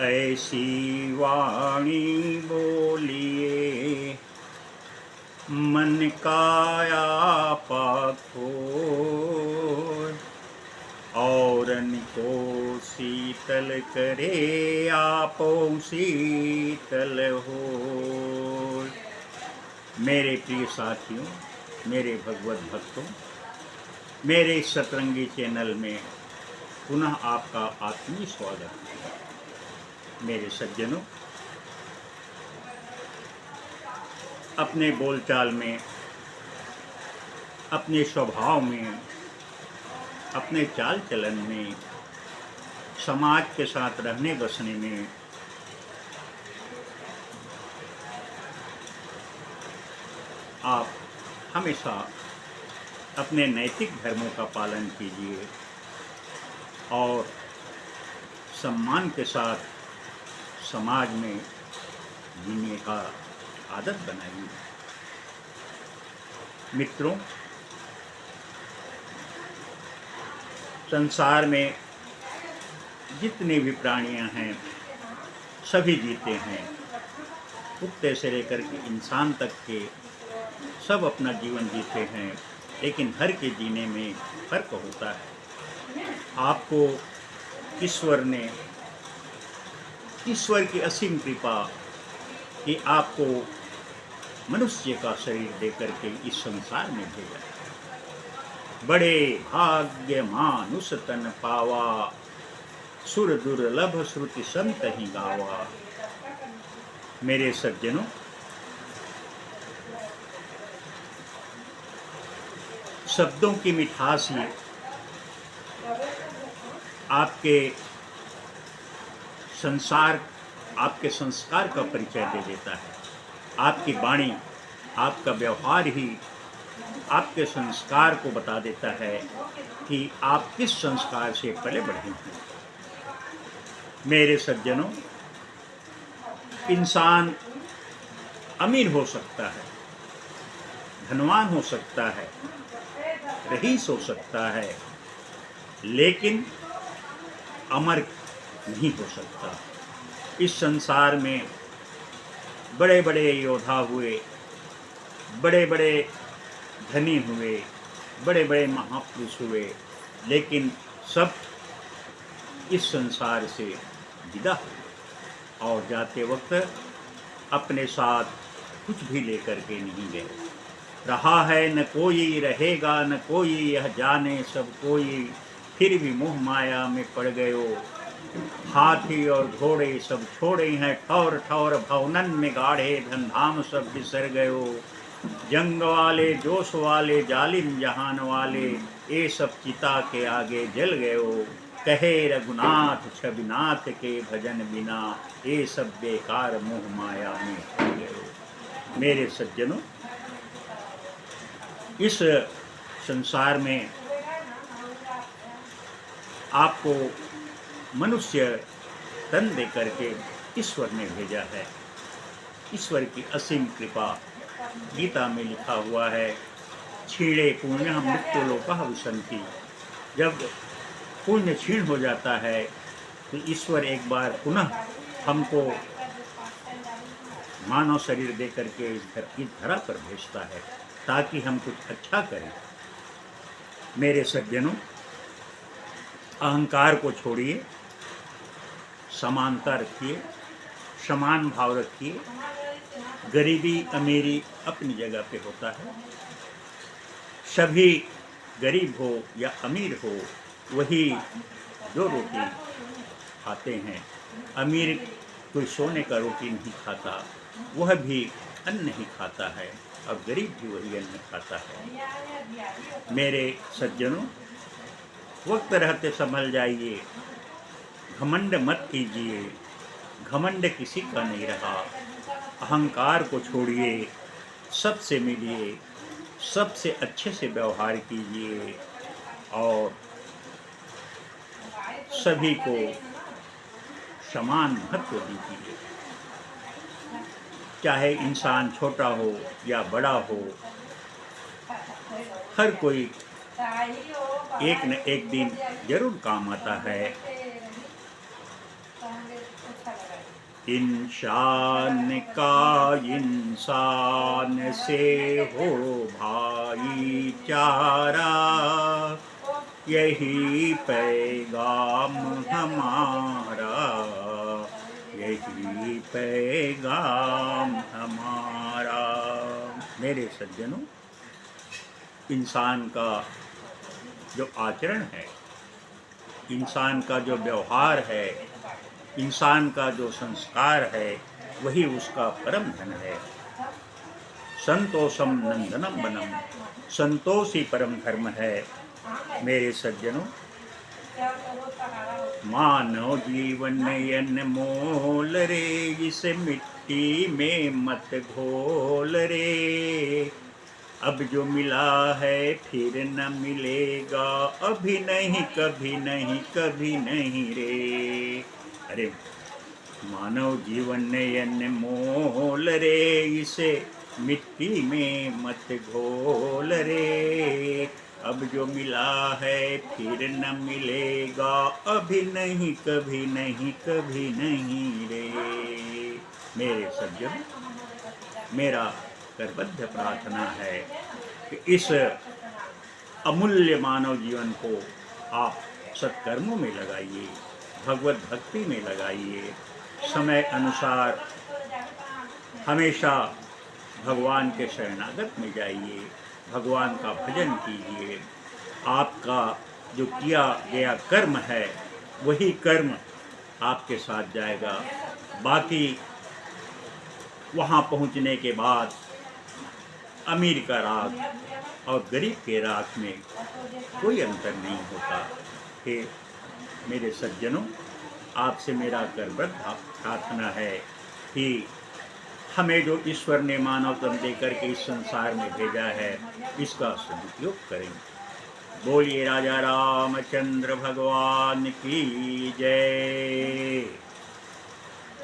ऐसी वाणी बोलिए मन काया खोय, औरन को शीतल करे आपो शीतल हो। मेरे प्रिय साथियों, मेरे भगवत भक्तों, मेरे इस सतरंगी चैनल में पुनः आपका आत्मीय स्वागत है। मेरे सज्जनों, अपने बोलचाल में, अपने स्वभाव में, अपने चाल चलन में, समाज के साथ रहने बसने में आप हमेशा अपने नैतिक धर्मों का पालन कीजिए और सम्मान के साथ समाज में जीने का आदत बनाइए। मित्रों, संसार में जितने भी प्राणियां हैं सभी जीते हैं। कुत्ते से लेकर के इंसान तक के सब अपना जीवन जीते हैं, लेकिन हर के जीने में फर्क होता है। आपको ईश्वर की असीम कृपा कि आपको मनुष्य का शरीर देकर के इस संसार में भेजा। बड़े भाग्य मानुष तन पावा, सुर दुर्लभ श्रुति संत ही गावा। मेरे सज्जनों, शब्दों की मिठास ही आपके संस्कार का परिचय दे देता है। आपकी वाणी, आपका व्यवहार ही आपके संस्कार को बता देता है कि आप किस संस्कार से पले बढ़े हैं। मेरे सज्जनों, इंसान अमीर हो सकता है, धनवान हो सकता है, रईस हो सकता है, लेकिन अमर नहीं हो सकता। इस संसार में बड़े बड़े योद्धा हुए, बड़े बड़े धनी हुए, बड़े बड़े महापुरुष हुए, लेकिन सब इस संसार से विदा हुए और जाते वक्त अपने साथ कुछ भी लेकर के नहीं गए। रहा है न कोई, रहेगा न कोई, यह जाने सब कोई, फिर भी मोह माया में पड़ गयो। हाथी और घोड़े सब छोड़े हैं ठौर ठौर, भवनन में गाढ़े धन धाम सब बिसर गयो। जंग वाले, जोश वाले, जालिम जहान वाले, ये सब चिता के आगे जल गयो। कहे रघुनाथ छविनाथ के भजन बिना, ये सब बेकार मोह माया में पड़ गयो। मेरे सज्जनों, इस संसार में आपको मनुष्य तन दे करके ईश्वर ने भेजा है। ईश्वर की असीम कृपा गीता में लिखा हुआ है, क्षीणे पुण्य मृत्यु लोकः विशन्ति। जब पुण्य क्षीण हो जाता है तो ईश्वर एक बार पुनः हमको मानव शरीर दे करके इस धरा पर भेजता है ताकि हम कुछ अच्छा करें। मेरे सज्जनों, अहंकार को छोड़िए, समानता रखिए, समान भाव रखिए। गरीबी अमीरी अपनी जगह पे होता है। सभी गरीब हो या अमीर हो, वही दो रोटी खाते हैं। अमीर कोई सोने का रोटी नहीं खाता, वह भी अन्न ही खाता है, और गरीब भी वही अन्न खाता है। मेरे सज्जनों, वक्त रहते संभल जाइए, घमंड मत कीजिए, घमंड किसी का नहीं रहा। अहंकार को छोड़िए, सबसे मिलिए, सबसे अच्छे से व्यवहार कीजिए और सभी को समान महत्व दीजिए। चाहे इंसान छोटा हो या बड़ा हो, हर कोई एक न एक दिन जरूर काम आता है। इंसान का इंसान से हो भाईचारा, यही पैगाम हमारा, यही पैगाम हमारा। मेरे सज्जनों, इंसान का जो आचरण है, इंसान का जो व्यवहार है, इंसान का जो संस्कार है, वही उसका परम धन है। संतोषम नंदनम बनम, संतोष ही परम धर्म है। मेरे सज्जनों, मानव जीवन अनमोल रे, इसे मिट्टी में मत घोल रे। अब जो मिला है फिर न मिलेगा, अभी नहीं कभी नहीं कभी नहीं रे। अरे मानव जीवन अनमोल रे, इसे मिट्टी में मत घोल रे। अब जो मिला है फिर न मिलेगा, अभी नहीं कभी नहीं कभी नहीं रे। मेरे सज्जन, मेरा करबद्ध प्रार्थना है कि इस अमूल्य मानव जीवन को आप सत्कर्मों में लगाइए, भगवत भक्ति में लगाइए, समय अनुसार हमेशा भगवान के शरणागत में जाइए, भगवान का भजन कीजिए। आपका जो किया गया कर्म है, वही कर्म आपके साथ जाएगा। बाकी वहाँ पहुँचने के बाद अमीर का राग और गरीब के राग में कोई अंतर नहीं होता। हे मेरे सज्जनों, आपसे मेरा करबद्ध प्रार्थना है कि हमें जो ईश्वर ने मानव तन देकर के इस संसार में भेजा है, इसका सदुपयोग करें। बोलिए राजा रामचंद्र भगवान की जय।